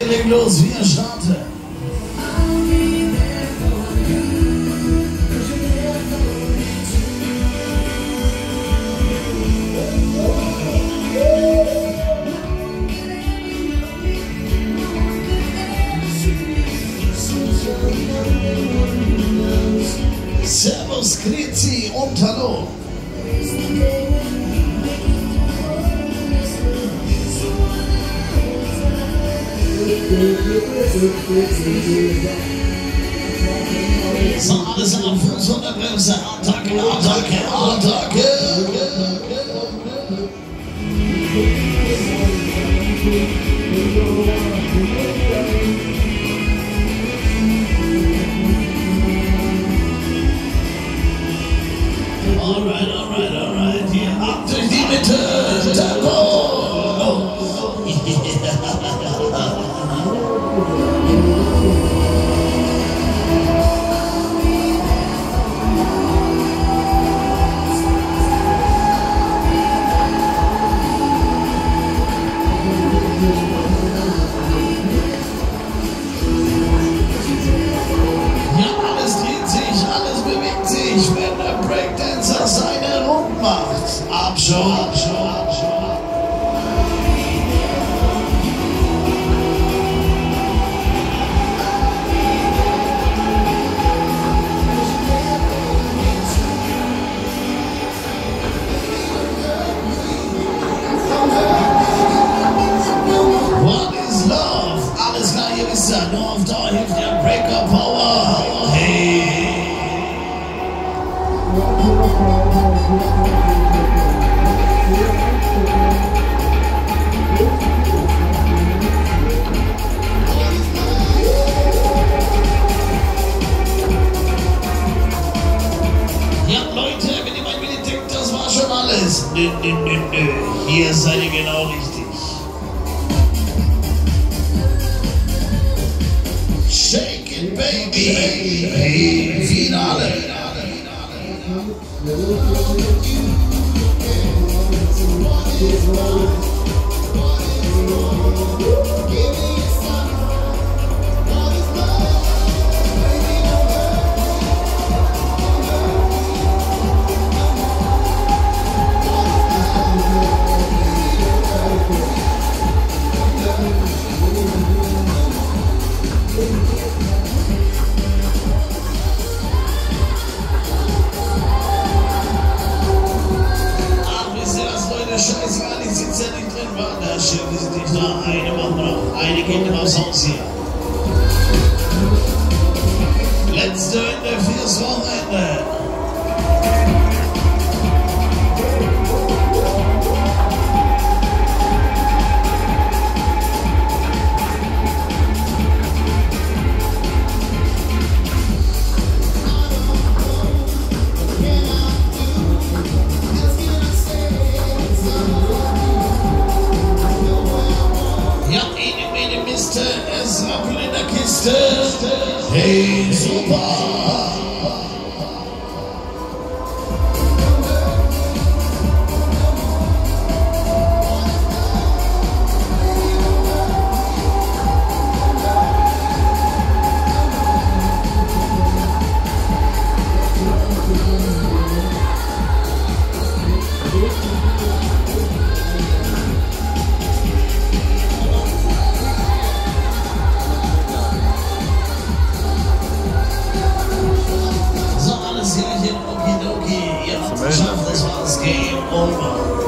Leg los, wir starten. Servus, Grüezi und Hallo. So, alles am Fuß von der Bremse. Attacke, Attacke, Attacke. Alright, alright, alright. Hier ab durch die Mitte. Taco. Wenn der Breakdancer seine Runden macht. Abschau, Abschau, Abschau. What is love? Alles klar, ihr wisst ja, nur auf Dauer hilft der Breaker Power. Hey. Ja, Leute, wenn ihr mal wieder denkt, das war schon alles. Nö, nö, nö, nö. Hier seid ihr genau richtig. Shake it, baby. Hey, Finale. Scheißegal, ich sitze ja nicht drin, war der Schiff ist nicht da. Eine machen wir noch. Eine geht noch aufs Haus hier. Letzte Runde fürs Wochenende. Es rappelt in der Kiste. Hey, super. Das war das Game over.